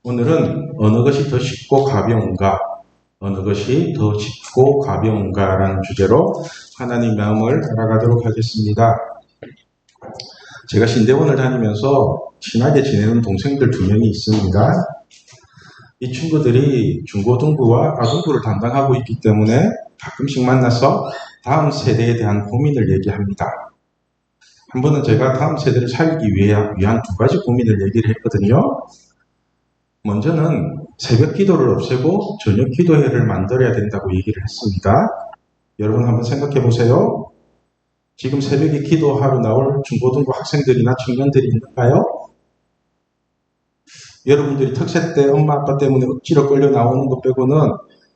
오늘은 어느 것이 더 쉽고 가벼운가, 어느 것이 더 쉽고 가벼운가라는 주제로 하나님 마음을 알아가도록 하겠습니다. 제가 신대원을 다니면서 친하게 지내는 동생들 2명이 있습니다. 이 친구들이 중고등부와 아동부를 담당하고 있기 때문에 가끔씩 만나서 다음 세대에 대한 고민을 얘기합니다. 한 번은 제가 다음 세대를 살리기 위한 2가지 고민을 얘기를 했거든요. 먼저는 새벽 기도를 없애고 저녁 기도회를 만들어야 된다고 얘기를 했습니다. 여러분 한번 생각해 보세요. 지금 새벽에 기도하러 나올 중고등부 학생들이나 청년들이 있는가요? 여러분들이 특세 때 엄마 아빠 때문에 억지로 끌려 나오는 것 빼고는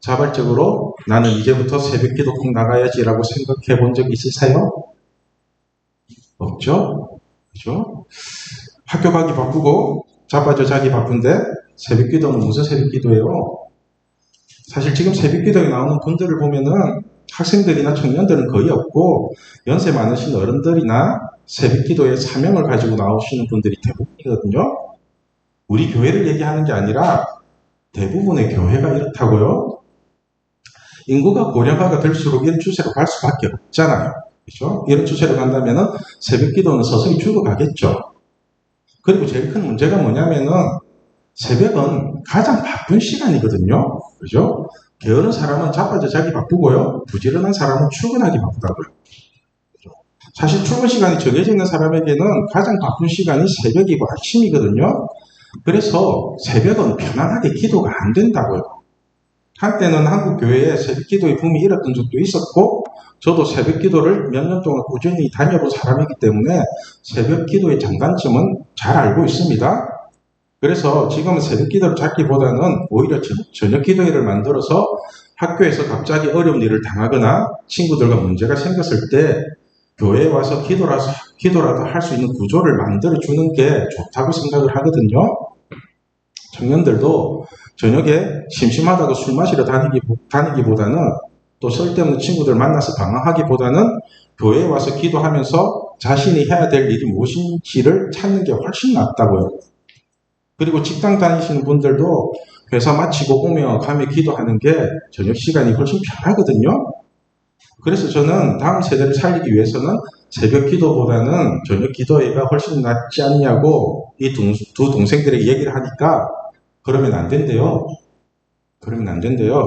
자발적으로 나는 이제부터 새벽 기도 꼭 나가야지라고 생각해 본 적 있으세요? 없죠? 그죠? 학교 가기 바쁘고 자빠져 자기 바쁜데 새벽 기도는 무슨 새벽 기도예요? 사실 지금 새벽 기도에 나오는 분들을 보면은 학생들이나 청년들은 거의 없고 연세 많으신 어른들이나 새벽 기도에 사명을 가지고 나오시는 분들이 대부분이거든요. 우리 교회를 얘기하는 게 아니라 대부분의 교회가 이렇다고요. 인구가 고령화가 될수록 이런 추세로 갈 수밖에 없잖아요. 그렇죠? 이런 추세로 간다면은 새벽 기도는 서서히 죽어가겠죠. 그리고 제일 큰 문제가 뭐냐면은 새벽은 가장 바쁜 시간이거든요. 그죠? 게으른 사람은 자빠져 자기 바쁘고요. 부지런한 사람은 출근하기 바쁘다고요. 그죠? 사실 출근 시간이 정해져 있는 사람에게는 가장 바쁜 시간이 새벽이고 아침이거든요. 그래서 새벽은 편안하게 기도가 안 된다고요. 한때는 한국 교회에 새벽 기도의 붐이 일었던 적도 있었고 저도 새벽 기도를 몇 년 동안 꾸준히 다녀본 사람이기 때문에 새벽 기도의 장단점은 잘 알고 있습니다. 그래서 지금은 새벽 기도를 찾기보다는 오히려 저녁 기도회를 만들어서 학교에서 갑자기 어려운 일을 당하거나 친구들과 문제가 생겼을 때 교회에 와서 기도라도 할 수 있는 구조를 만들어주는 게 좋다고 생각을 하거든요. 청년들도 저녁에 심심하다고 술 마시러 다니기보다는 또 쓸데없는 친구들 만나서 방황하기보다는 교회에 와서 기도하면서 자신이 해야 될 일이 무엇인지를 찾는 게 훨씬 낫다고요. 그리고 직장 다니시는 분들도 회사 마치고 오며 가며 기도하는 게 저녁 시간이 훨씬 편하거든요. 그래서 저는 다음 세대를 살리기 위해서는 새벽 기도보다는 저녁 기도회가 훨씬 낫지 않냐고 이 두 동생들에게 얘기를 하니까 그러면 안 된대요.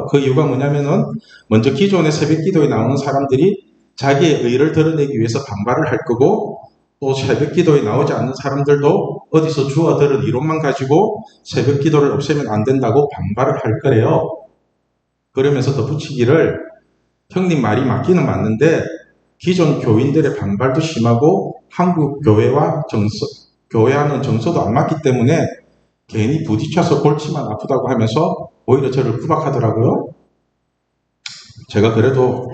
그 이유가 뭐냐면은 먼저 기존의 새벽 기도에 나오는 사람들이 자기의 의를 드러내기 위해서 반발을 할 거고 또 새벽 기도에 나오지 않는 사람들도 어디서 주워들은 이론만 가지고 새벽 기도를 없애면 안 된다고 반발을 할 거래요. 그러면서 덧붙이기를 형님 말이 맞기는 맞는데 기존 교인들의 반발도 심하고 한국 교회와는 정서도 안 맞기 때문에 괜히 부딪혀서 골치만 아프다고 하면서 오히려 저를 구박하더라고요. 제가 그래도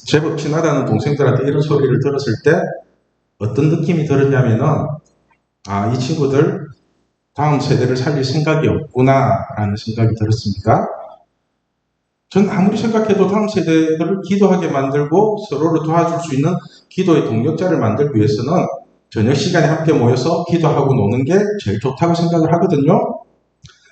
제법 친하다는 동생들한테 이런 소리를 들었을 때 어떤 느낌이 들었냐면은 이 친구들 다음 세대를 살릴 생각이 없구나라는 생각이 들었습니다. 전 아무리 생각해도 다음 세대들을 기도하게 만들고 서로를 도와줄 수 있는 기도의 동력자를 만들기 위해서는 저녁 시간에 함께 모여서 기도하고 노는 게 제일 좋다고 생각을 하거든요.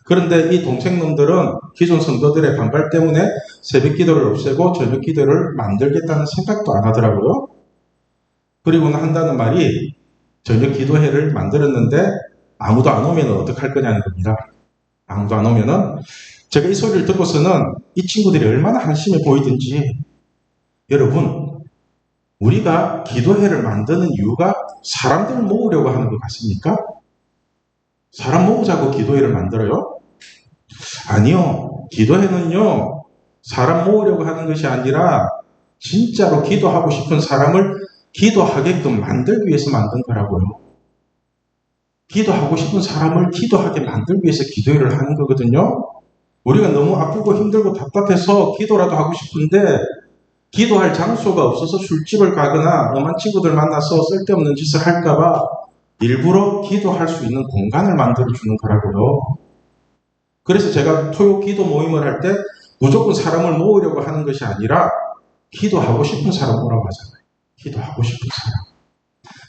그런데 이 동생놈들은 기존 성도들의 반발 때문에 새벽 기도를 없애고 저녁 기도를 만들겠다는 생각도 안 하더라고요. 그리고는 한다는 말이 저녁 기도회를 만들었는데 아무도 안 오면 어떡할 거냐는 겁니다. 아무도 안 오면은 제가 이 소리를 듣고서는 이 친구들이 얼마나 한심해 보이든지 여러분 우리가 기도회를 만드는 이유가 사람들을 모으려고 하는 것 같습니까? 사람 모으자고 기도회를 만들어요? 아니요. 기도회는요. 사람 모으려고 하는 것이 아니라 진짜로 기도하고 싶은 사람을 기도하게끔 만들기 위해서 만든 거라고요. 기도하고 싶은 사람을 기도하게 만들기 위해서 기도회를 하는 거거든요. 우리가 너무 아프고 힘들고 답답해서 기도라도 하고 싶은데 기도할 장소가 없어서 술집을 가거나 엄한 친구들 만나서 쓸데없는 짓을 할까봐 일부러 기도할 수 있는 공간을 만들어주는 거라고요. 그래서 제가 토요 기도 모임을 할 때 무조건 사람을 모으려고 하는 것이 아니라 기도하고 싶은 사람 오라고 하잖아요. 기도하고 싶은 사람.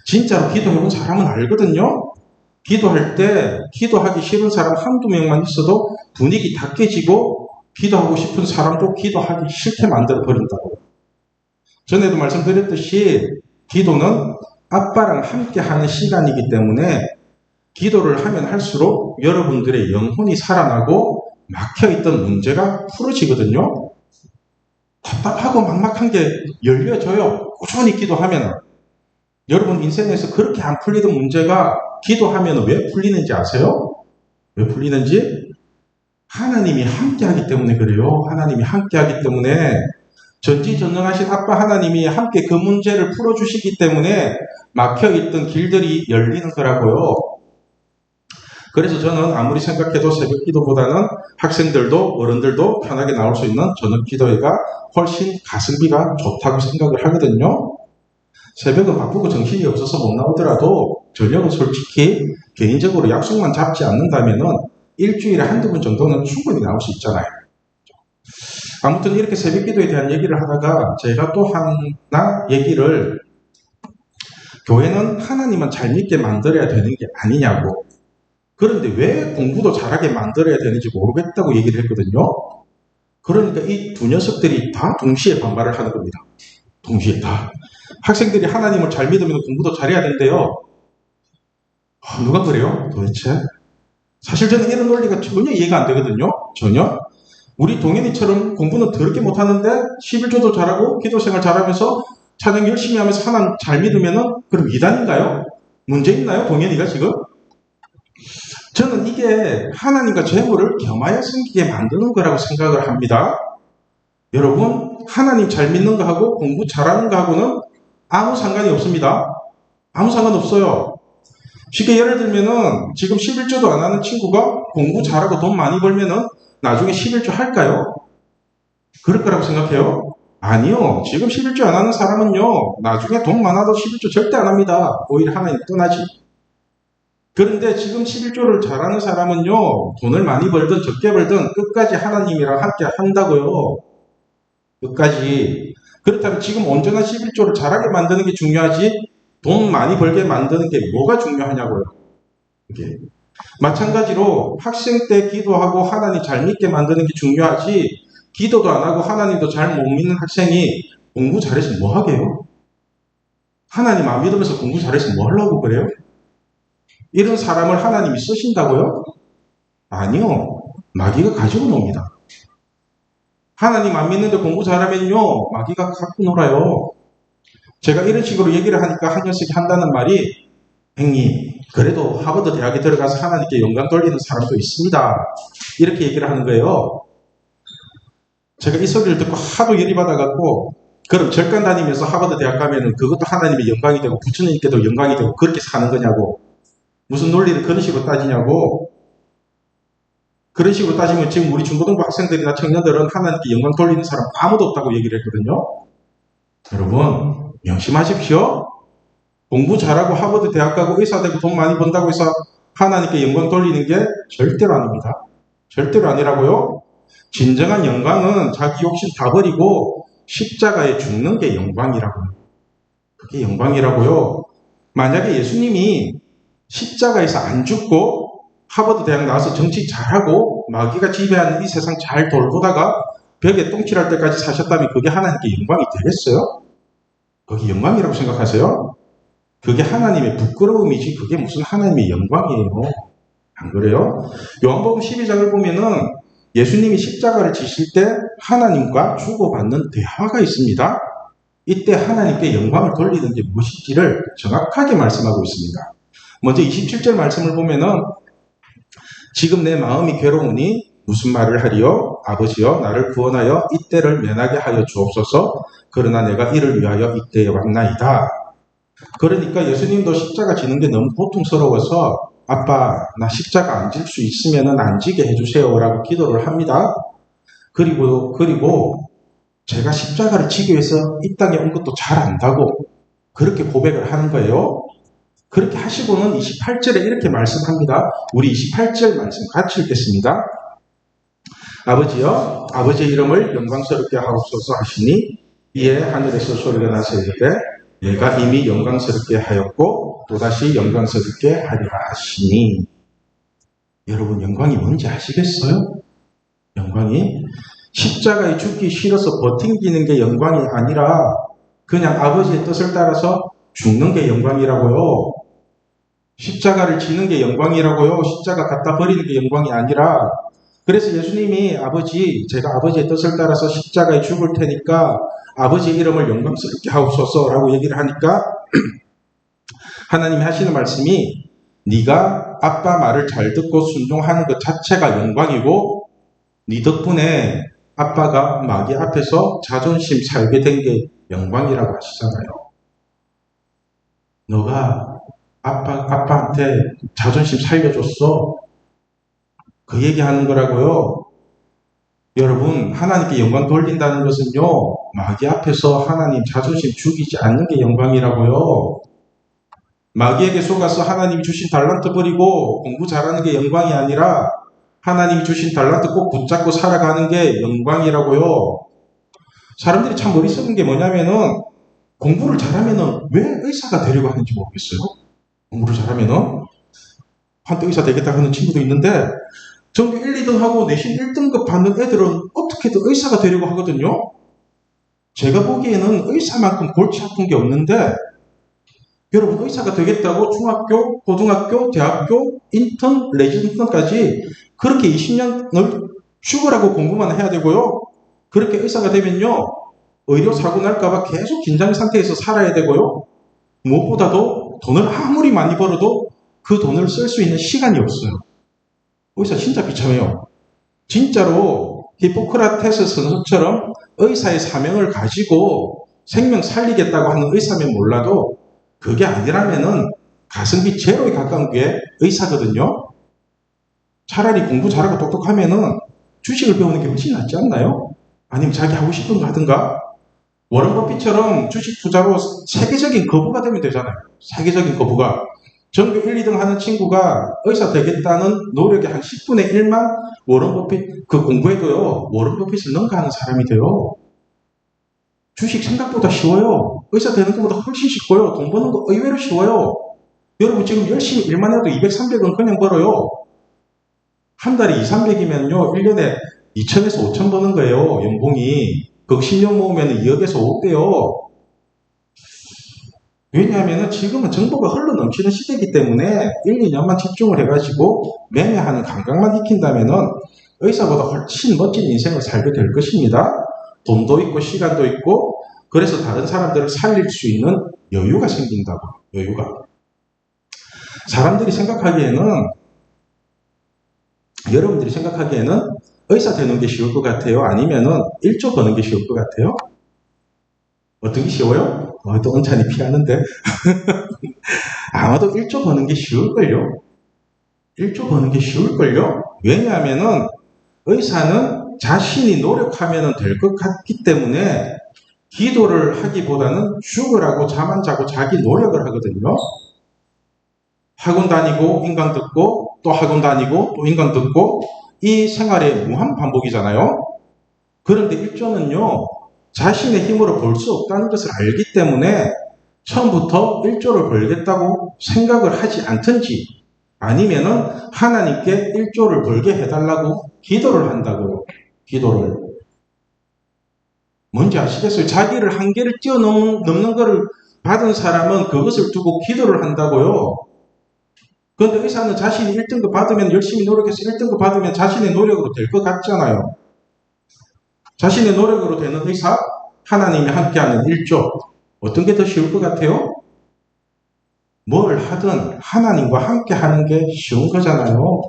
진짜로 기도해본 사람은 알거든요. 기도할 때 기도하기 싫은 사람 한두 명만 있어도 분위기 다 깨지고 기도하고 싶은 사람도 기도하기 싫게 만들어 버린다고. 전에도 말씀드렸듯이 기도는 아빠랑 함께 하는 시간이기 때문에 기도를 하면 할수록 여러분들의 영혼이 살아나고 막혀있던 문제가 풀어지거든요. 답답하고 막막한 게 열려져요. 꾸준히 기도하면. 여러분 인생에서 그렇게 안 풀리던 문제가 기도하면 왜 풀리는지 아세요? 왜 풀리는지? 하나님이 함께하기 때문에 그래요. 하나님이 함께하기 때문에 전지전능하신 아빠 하나님이 함께 그 문제를 풀어주시기 때문에 막혀있던 길들이 열리는 거라고요. 그래서 저는 아무리 생각해도 새벽 기도보다는 학생들도 어른들도 편하게 나올 수 있는 저녁 기도회가 훨씬 가성비가 좋다고 생각을 하거든요. 새벽은 바쁘고 정신이 없어서 못 나오더라도 저녁은 솔직히 개인적으로 약속만 잡지 않는다면은 일주일에 한두 번 정도는 충분히 나올 수 있잖아요. 아무튼 이렇게 새벽 기도에 대한 얘기를 하다가 제가 또 하나 얘기를, 교회는 하나님만 잘 믿게 만들어야 되는 게 아니냐고, 그런데 왜 공부도 잘하게 만들어야 되는지 모르겠다고 얘기를 했거든요. 그러니까 이 두 녀석들이 다 동시에 반발을 하는 겁니다. 동시에 다. 학생들이 하나님을 잘 믿으면 공부도 잘해야 된대요. 누가 그래요? 도대체? 사실 저는 이런 논리가 전혀 이해가 안 되거든요. 전혀. 우리 동현이처럼 공부는 더럽게 못하는데 11조도 잘하고 기도생활 잘하면서 찬양 열심히 하면서 하나님 잘 믿으면은 그럼 이단인가요? 문제 있나요? 동현이가 지금? 저는 이게 하나님과 재물을 겸하여 섬기게 만드는 거라고 생각을 합니다. 여러분, 하나님 잘 믿는 거하고 공부 잘하는 거하고는 아무 상관이 없습니다. 아무 상관없어요. 쉽게 예를 들면은 지금 11조도 안 하는 친구가 공부 잘하고 돈 많이 벌면은 나중에 11조 할까요? 그럴 거라고 생각해요? 아니요. 지금 11조 안 하는 사람은요, 나중에 돈 많아도 11조 절대 안 합니다. 오히려 하나님 떠나지. 그런데 지금 11조를 잘하는 사람은요, 돈을 많이 벌든 적게 벌든 끝까지 하나님이랑 함께 한다고요. 끝까지. 그렇다면 지금 언제나 11조를 잘하게 만드는 게 중요하지, 돈 많이 벌게 만드는 게 뭐가 중요하냐고요. 이게. 마찬가지로 학생 때 기도하고 하나님 잘 믿게 만드는 게 중요하지, 기도도 안 하고 하나님도 잘 못 믿는 학생이 공부 잘해서 뭐 하게요? 하나님 안 믿으면서 공부 잘해서 뭐 하려고 그래요? 이런 사람을 하나님이 쓰신다고요? 아니요. 마귀가 가지고 놉니다. 하나님 안 믿는데 공부 잘하면요, 마귀가 갖고 놀아요. 제가 이런 식으로 얘기를 하니까 한 녀석이 한다는 말이, 형님, 그래도 하버드 대학에 들어가서 하나님께 영광 돌리는 사람도 있습니다. 이렇게 얘기를 하는 거예요. 제가 이 소리를 듣고 하도 열이 받아갖고, 그럼 절간 다니면서 하버드 대학 가면은 그것도 하나님의 영광이 되고 부처님께도 영광이 되고 그렇게 사는 거냐고. 무슨 논리를 그런 식으로 따지냐고. 그런 식으로 따지면 지금 우리 중고등부 학생들이나 청년들은 하나님께 영광 돌리는 사람 아무도 없다고 얘기를 했거든요. 여러분, 명심하십시오. 공부 잘하고 하버드 대학 가고 의사 되고 돈 많이 번다고 해서 하나님께 영광 돌리는 게 절대로 아닙니다. 절대로 아니라고요. 진정한 영광은 자기 욕심 다 버리고 십자가에 죽는 게 영광이라고요. 그게 영광이라고요. 만약에 예수님이 십자가에서 안 죽고 하버드 대학 나와서 정치 잘하고 마귀가 지배하는 이 세상 잘 돌보다가 벽에 똥칠할 때까지 사셨다면 그게 하나님께 영광이 되겠어요? 그게 영광이라고 생각하세요? 그게 하나님의 부끄러움이지 그게 무슨 하나님의 영광이에요. 안 그래요? 요한복음 12장을 보면은 예수님이 십자가를 지실 때 하나님과 주고받는 대화가 있습니다. 이때 하나님께 영광을 돌리는 게 무엇인지를 정확하게 말씀하고 있습니다. 먼저 27절 말씀을 보면은 지금 내 마음이 괴로우니 무슨 말을 하리요? 아버지여 나를 구원하여 이때를 면하게 하여 주옵소서. 그러나 내가 이를 위하여 이때에 왔나이다. 그러니까 예수님도 십자가 지는 게 너무 고통스러워서 아빠 나 십자가 안 질 수 있으면 안 지게 해주세요 라고 기도를 합니다. 그리고 제가 십자가를 지기 위해서 이 땅에 온 것도 잘 안다고 그렇게 고백을 하는 거예요. 그렇게 하시고는 28절에 이렇게 말씀합니다. 우리 28절 말씀 같이 읽겠습니다. 아버지여 아버지의 이름을 영광스럽게 하옵소서 하시니 이에 하늘에서 소리가 나서 이르되 내가 이미 영광스럽게 하였고 또다시 영광스럽게 하리라 하시니. 여러분, 영광이 뭔지 아시겠어요? 영광이 십자가에 죽기 싫어서 버팅기는 게 영광이 아니라 그냥 아버지의 뜻을 따라서 죽는 게 영광이라고요. 십자가를 지는 게 영광이라고요. 십자가 갖다 버리는 게 영광이 아니라. 그래서 예수님이 제가 아버지의 뜻을 따라서 십자가에 죽을 테니까 아버지의 이름을 영광스럽게 하옵소서라고 얘기를 하니까 하나님이 하시는 말씀이 네가 아빠 말을 잘 듣고 순종하는 것 자체가 영광이고 네 덕분에 아빠가 마귀 앞에서 자존심 살게 된 게 영광이라고 하시잖아요. 너가 아빠한테 자존심 살려줬어. 그 얘기하는 거라고요. 여러분, 하나님께 영광 돌린다는 것은요, 마귀 앞에서 하나님 자존심 죽이지 않는 게 영광이라고요. 마귀에게 속아서 하나님이 주신 달란트 버리고 공부 잘하는 게 영광이 아니라 하나님이 주신 달란트 꼭 붙잡고 살아가는 게 영광이라고요. 사람들이 참 머리 쓰는 게 뭐냐면은 공부를 잘하면은 왜 의사가 되려고 하는지 모르겠어요. 공부를 잘하면은 한때 의사 되겠다 하는 친구도 있는데 전교 1, 2등 하고 내신 1등급 받는 애들은 어떻게든 의사가 되려고 하거든요. 제가 보기에는 의사만큼 골치 아픈 게 없는데 여러분, 의사가 되겠다고 중학교, 고등학교, 대학교, 인턴, 레지던트까지 그렇게 20년을 죽으라고 공부만 해야 되고요. 그렇게 의사가 되면요, 의료 사고 날까봐 계속 긴장 상태에서 살아야 되고요. 무엇보다도 돈을 아무리 많이 벌어도 그 돈을 쓸 수 있는 시간이 없어요. 의사 진짜 비참해요. 진짜로 히포크라테스 선수처럼 의사의 사명을 가지고 생명 살리겠다고 하는 의사면 몰라도 그게 아니라면은 가성비 제로에 가까운 게 의사거든요. 차라리 공부 잘하고 똑똑하면은 주식을 배우는 게 훨씬 낫지 않나요? 아니면 자기 하고 싶은 거 하든가. 워런 버핏처럼 주식 투자로 세계적인 거부가 되면 되잖아요. 세계적인 거부가. 전교 1, 2등 하는 친구가 의사 되겠다는 노력의 한 10분의 1만 워런 버핏 그 공부해도요, 워런 버핏을 능가하는 사람이 돼요. 주식 생각보다 쉬워요. 의사 되는 것보다 훨씬 쉽고요. 돈 버는 거 의외로 쉬워요. 여러분, 지금 열심히 일만 해도 200, 300은 그냥 벌어요. 한 달에 2, 300이면요 1년에 2천에서 5천 버는 거예요. 연봉이. 그 10년 모으면 2억에서 5억 돼요. 왜냐하면 지금은 정보가 흘러 넘치는 시대이기 때문에 1, 2년만 집중을 해가지고 매매하는 감각만 익힌다면은 의사보다 훨씬 멋진 인생을 살게 될 것입니다. 돈도 있고 시간도 있고, 그래서 다른 사람들을 살릴 수 있는 여유가 생긴다고. 여유가. 사람들이 생각하기에는, 여러분들이 생각하기에는 의사 되는 게 쉬울 것 같아요? 아니면은 1조 버는 게 쉬울 것 같아요? 어떤 게 쉬워요? 또 언짢이 피하는데. 아마도 1조 버는 게 쉬울걸요? 1조 버는 게 쉬울걸요? 왜냐하면은 의사는 자신이 노력하면 될 것 같기 때문에 기도를 하기보다는 죽으라고 잠 안 자고 자기 노력을 하거든요. 학원 다니고 인강 듣고 또 학원 다니고 또 인강 듣고 이 생활의 무한 반복이잖아요. 그런데 1조는요, 자신의 힘으로 벌 수 없다는 것을 알기 때문에 처음부터 1조를 벌겠다고 생각을 하지 않든지 아니면은 하나님께 1조를 벌게 해달라고 기도를 한다고요. 기도를. 뭔지 아시겠어요? 자기를 한계를 뛰어넘는 것을 받은 사람은 그것을 두고 기도를 한다고요. 그런데 의사는 자신이 1등급 받으면 열심히 노력해서 1등급 받으면 자신의 노력으로 될 것 같잖아요. 자신의 노력으로 되는 의사, 하나님이 함께하는 1조. 어떤 게 더 쉬울 것 같아요? 뭘 하든 하나님과 함께하는 게 쉬운 거잖아요.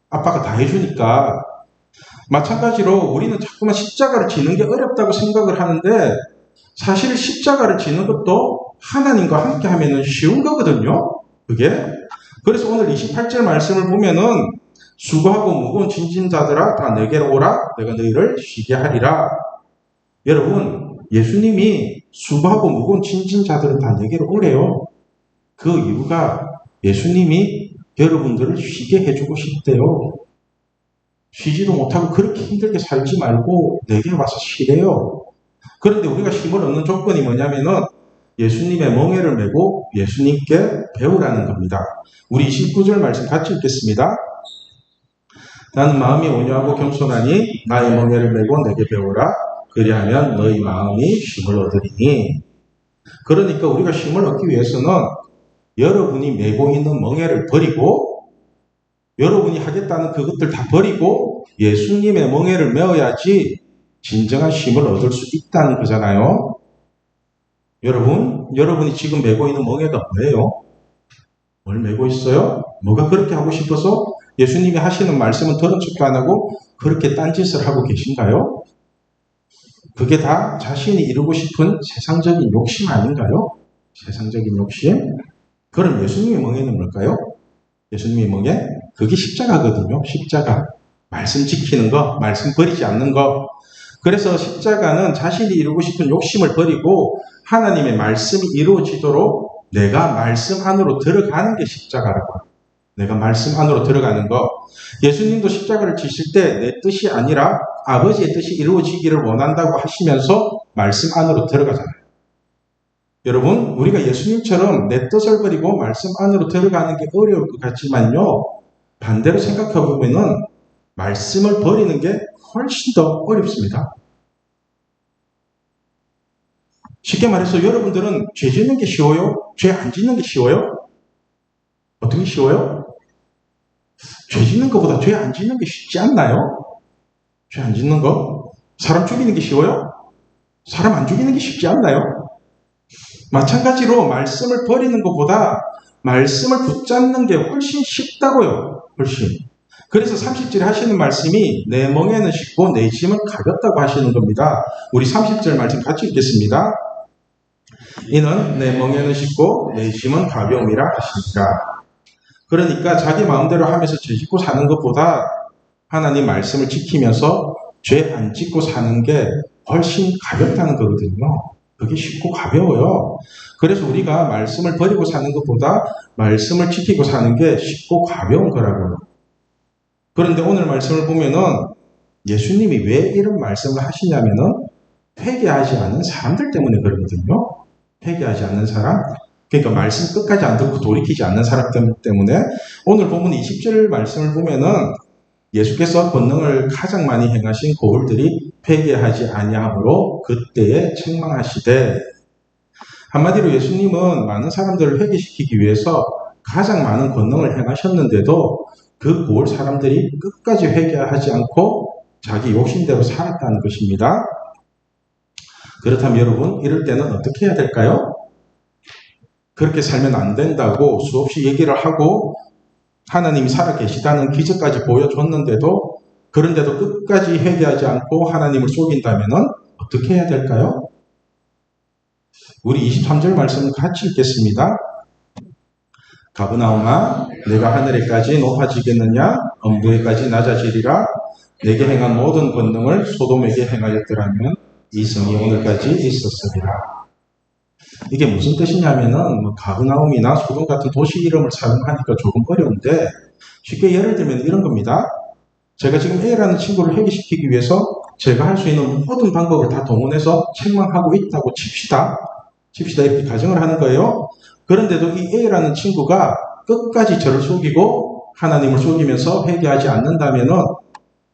아빠가 다 해주니까. 마찬가지로 우리는 자꾸만 십자가를 지는 게 어렵다고 생각을 하는데 사실 십자가를 지는 것도 하나님과 함께하면 쉬운 거거든요. 그게. 그래서 오늘 28절 말씀을 보면은 수고하고 무거운 짐진 자들아 다 내게로 오라 내가 너희를 쉬게 하리라. 여러분, 예수님이 수고하고 무거운 짐진 자들은 다 내게로 오래요. 그 이유가 예수님이 여러분들을 쉬게 해주고 싶대요. 쉬지도 못하고 그렇게 힘들게 살지 말고 내게 와서 쉬래요. 그런데 우리가 힘을 얻는 조건이 뭐냐면은 예수님의 멍에를 메고 예수님께 배우라는 겁니다. 우리 29절 말씀 같이 읽겠습니다. 나는 마음이 온유하고 겸손하니 나의 멍에를 메고 내게 배우라. 그리하면 너희 마음이 쉼을 얻으리니. 그러니까 우리가 쉼을 얻기 위해서는 여러분이 메고 있는 멍에를 버리고 여러분이 하겠다는 그것들 다 버리고 예수님의 멍에를 메어야지 진정한 쉼을 얻을 수 있다는 거잖아요. 여러분이 지금 메고 있는 멍에가 뭐예요? 뭘 메고 있어요? 뭐가 그렇게 하고 싶어서 예수님이 하시는 말씀은 들은 척도 안 하고 그렇게 딴짓을 하고 계신가요? 그게 다 자신이 이루고 싶은 세상적인 욕심 아닌가요? 세상적인 욕심? 그럼 예수님의 멍에는 뭘까요? 예수님의 멍에? 그게 십자가거든요. 십자가. 말씀 지키는 거, 말씀 버리지 않는 거. 그래서 십자가는 자신이 이루고 싶은 욕심을 버리고 하나님의 말씀이 이루어지도록 내가 말씀 안으로 들어가는 게 십자가라고. 내가 말씀 안으로 들어가는 거. 예수님도 십자가를 지실 때 내 뜻이 아니라 아버지의 뜻이 이루어지기를 원한다고 하시면서 말씀 안으로 들어가잖아요. 여러분, 우리가 예수님처럼 내 뜻을 버리고 말씀 안으로 들어가는 게 어려울 것 같지만요. 반대로 생각해 보면은 말씀을 버리는 게 훨씬 더 어렵습니다. 쉽게 말해서 여러분들은 죄 짓는 게 쉬워요? 죄 안 짓는 게 쉬워요? 어떻게 쉬워요? 죄 짓는 것보다 죄 안 짓는 게 쉽지 않나요? 죄 안 짓는 거? 사람 죽이는 게 쉬워요? 사람 안 죽이는 게 쉽지 않나요? 마찬가지로 말씀을 버리는 것보다 말씀을 붙잡는 게 훨씬 쉽다고요. 훨씬. 그래서 30절에 하시는 말씀이 내 멍에는 쉽고 내 짐은 가볍다고 하시는 겁니다. 우리 30절 말씀 같이 읽겠습니다. 이는 내 멍에는 쉽고 내 짐은 가벼움이라 하시니라. 그러니까 자기 마음대로 하면서 죄 짓고 사는 것보다 하나님 말씀을 지키면서 죄 안 짓고 사는 게 훨씬 가볍다는 거거든요. 그게 쉽고 가벼워요. 그래서 우리가 말씀을 버리고 사는 것보다 말씀을 지키고 사는 게 쉽고 가벼운 거라고요. 그런데 오늘 말씀을 보면은 예수님이 왜 이런 말씀을 하시냐면은 회개하지 않는 사람들 때문에 그러거든요. 회개하지 않는 사람. 그러니까 말씀 끝까지 안 듣고 돌이키지 않는 사람 때문에 오늘 본문 20절 말씀을 보면은 예수께서 권능을 가장 많이 행하신 고울들이 회개하지 아니함으로 그때에 책망하시되, 한마디로 예수님은 많은 사람들을 회개시키기 위해서 가장 많은 권능을 행하셨는데도 그 고울 사람들이 끝까지 회개하지 않고 자기 욕심대로 살았다는 것입니다. 그렇다면 여러분, 이럴 때는 어떻게 해야 될까요? 그렇게 살면 안 된다고 수없이 얘기를 하고 하나님이 살아계시다는 기적까지 보여줬는데도, 그런데도 끝까지 회개하지 않고 하나님을 속인다면 어떻게 해야 될까요? 우리 23절 말씀을 같이 읽겠습니다. 가브나움아, 내가 하늘에까지 높아지겠느냐? 엄부에까지 낮아지리라. 내게 행한 모든 권능을 소돔에게 행하였더라면 이 성이 오늘까지 있었으리라. 이게 무슨 뜻이냐면은 가브나움이나 소돔 같은 도시 이름을 사용하니까 조금 어려운데, 쉽게 예를 들면 이런 겁니다. 제가 지금 A라는 친구를 회개시키기 위해서 제가 할 수 있는 모든 방법을 다 동원해서 책망하고 있다고 칩시다. 이렇게 가정을 하는 거예요. 그런데도 이 A라는 친구가 끝까지 저를 속이고 하나님을 속이면서 회개하지 않는다면은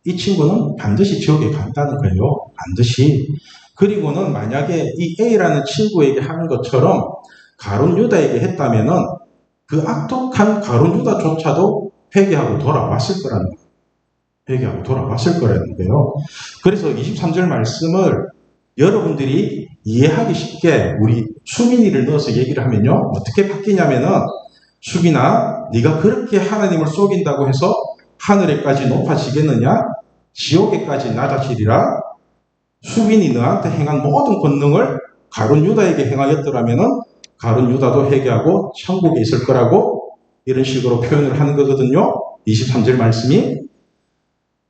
이 친구는 반드시 지옥에 간다는 거예요. 반드시. 그리고는 만약에 이 A라는 친구에게 하는 것처럼 가룟 유다에게 했다면은 그 악독한 가룟 유다조차도 회개하고 돌아왔을 거라는 거예요. 회개하고 돌아왔을 거라는 거예요. 그래서 23절 말씀을 여러분들이 이해하기 쉽게 우리 수민이를 넣어서 얘기를 하면요, 어떻게 바뀌냐면은, 수민아, 네가 그렇게 하나님을 속인다고 해서 하늘에까지 높아지겠느냐? 지옥에까지 낮아지리라. 수민이 너한테 행한 모든 권능을 가룟 유다에게 행하였더라면은 가룟 유다도 회개하고 천국에 있을 거라고, 이런 식으로 표현을 하는 거거든요. 23절 말씀이.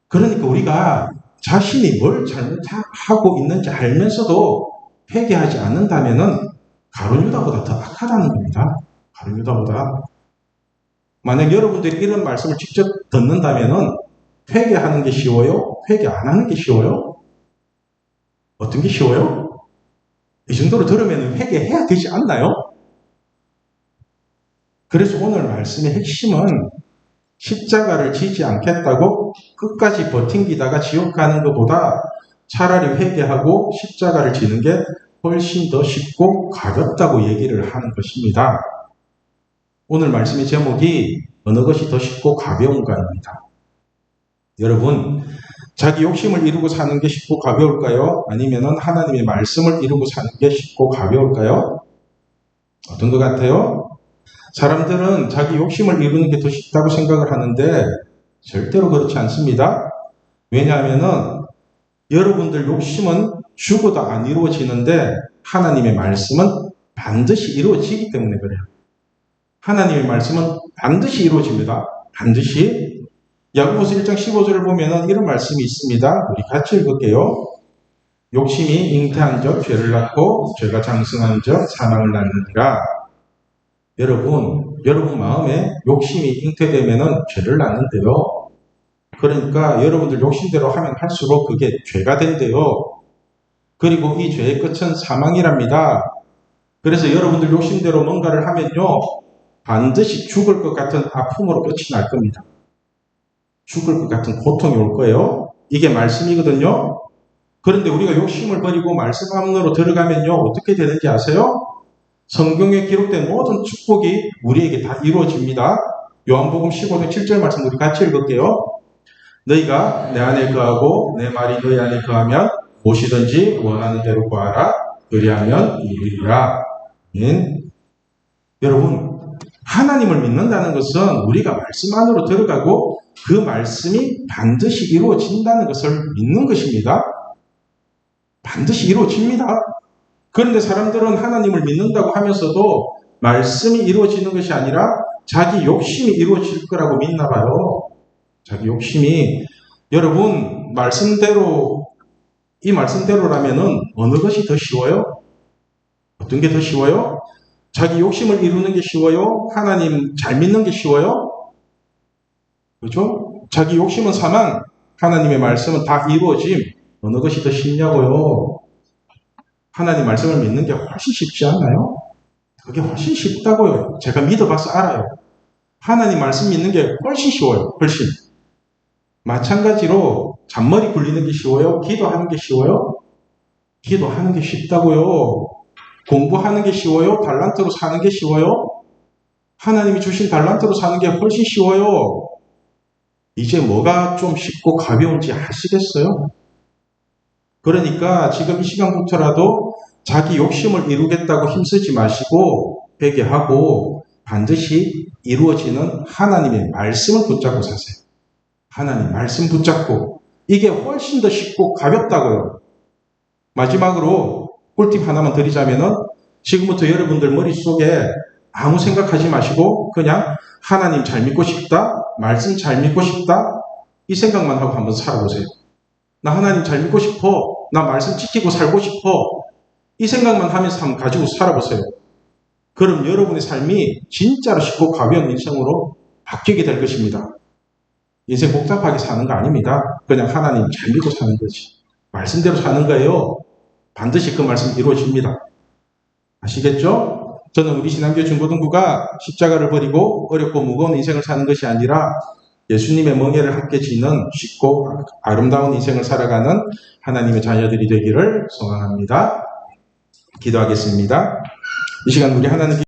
그러니까 우리가 자신이 뭘 잘못하고 있는지 알면서도 회개하지 않는다면은 가룟 유다보다 더 악하다는 겁니다. 가룟 유다보다. 만약 여러분들이 이런 말씀을 직접 듣는다면은 회개하는 게 쉬워요? 회개 안 하는 게 쉬워요? 어떤 게 쉬워요? 이 정도로 들으면 회개해야 되지 않나요? 그래서 오늘 말씀의 핵심은 십자가를 지지 않겠다고 끝까지 버팅기다가 지옥 가는 것보다 차라리 회개하고 십자가를 지는 게 훨씬 더 쉽고 가볍다고 얘기를 하는 것입니다. 오늘 말씀의 제목이 어느 것이 더 쉽고 가벼운가입니다. 여러분, 자기 욕심을 이루고 사는 게 쉽고 가벼울까요? 아니면 하나님의 말씀을 이루고 사는 게 쉽고 가벼울까요? 어떤 것 같아요? 사람들은 자기 욕심을 이루는 게 더 쉽다고 생각을 하는데 절대로 그렇지 않습니다. 왜냐하면은 여러분들 욕심은 죽어도 안 이루어지는데 하나님의 말씀은 반드시 이루어지기 때문에 그래요. 하나님의 말씀은 반드시 이루어집니다. 반드시. 야고보서 1장 15절을 보면 이런 말씀이 있습니다. 우리 같이 읽을게요. 욕심이 잉태한 적 죄를 낳고 죄가 장성한 적 사망을 낳느니라. 여러분 마음에 욕심이 잉태되면 죄를 낳는데요. 그러니까 여러분들 욕심대로 하면 할수록 그게 죄가 된대요. 그리고 이 죄의 끝은 사망이랍니다. 그래서 여러분들 욕심대로 뭔가를 하면요, 반드시 죽을 것 같은 아픔으로 끝이 날 겁니다. 죽을 것 같은 고통이 올 거예요. 이게 말씀이거든요. 그런데 우리가 욕심을 버리고 말씀 안으로 들어가면요, 어떻게 되는지 아세요? 성경에 기록된 모든 축복이 우리에게 다 이루어집니다. 요한복음 15장 7절 말씀 우리 같이 읽을게요. 너희가 내 안에 거하고 내 말이 너희 안에 거하면 무엇이든지 원하는 대로 구하라. 그리하면 이루리라. 여러분, 하나님을 믿는다는 것은 우리가 말씀 안으로 들어가고 그 말씀이 반드시 이루어진다는 것을 믿는 것입니다. 반드시 이루어집니다. 그런데 사람들은 하나님을 믿는다고 하면서도 말씀이 이루어지는 것이 아니라 자기 욕심이 이루어질 거라고 믿나 봐요. 자기 욕심이. 여러분, 이 말씀대로라면은 어느 것이 더 쉬워요? 어떤 게 더 쉬워요? 자기 욕심을 이루는 게 쉬워요? 하나님 잘 믿는 게 쉬워요? 그렇죠? 자기 욕심은 사망, 하나님의 말씀은 다 이루어짐. 어느 것이 더 쉽냐고요? 하나님 말씀을 믿는 게 훨씬 쉽지 않나요? 그게 훨씬 쉽다고요. 제가 믿어봐서 알아요. 하나님 말씀 믿는 게 훨씬 쉬워요. 훨씬. 마찬가지로 잔머리 굴리는 게 쉬워요? 기도하는 게 쉬워요? 기도하는 게 쉽다고요. 공부하는 게 쉬워요? 달란트로 사는 게 쉬워요? 하나님이 주신 달란트로 사는 게 훨씬 쉬워요. 이제 뭐가 좀 쉽고 가벼운지 아시겠어요? 그러니까 지금 이 시간부터라도 자기 욕심을 이루겠다고 힘쓰지 마시고 회개하고 반드시 이루어지는 하나님의 말씀을 붙잡고 사세요. 하나님 말씀 붙잡고. 이게 훨씬 더 쉽고 가볍다고요. 마지막으로 꿀팁 하나만 드리자면은 지금부터 여러분들 머릿속에 아무 생각하지 마시고 그냥 하나님 잘 믿고 싶다, 말씀 잘 믿고 싶다, 이 생각만 하고 한번 살아보세요. 나 하나님 잘 믿고 싶어, 나 말씀 지키고 살고 싶어, 이 생각만 하면서 한번 가지고 살아보세요. 그럼 여러분의 삶이 진짜로 쉽고 가벼운 인생으로 바뀌게 될 것입니다. 인생 복잡하게 사는 거 아닙니다. 그냥 하나님 잘 믿고 사는 거지. 말씀대로 사는 거예요. 반드시 그 말씀 이루어집니다. 아시겠죠? 저는 우리 신앙교회 중고등부가 십자가를 버리고 어렵고 무거운 인생을 사는 것이 아니라 예수님의 멍에를 함께 지는 쉽고 아름다운 인생을 살아가는 하나님의 자녀들이 되기를 소망합니다. 기도하겠습니다. 이 시간 우리 하나님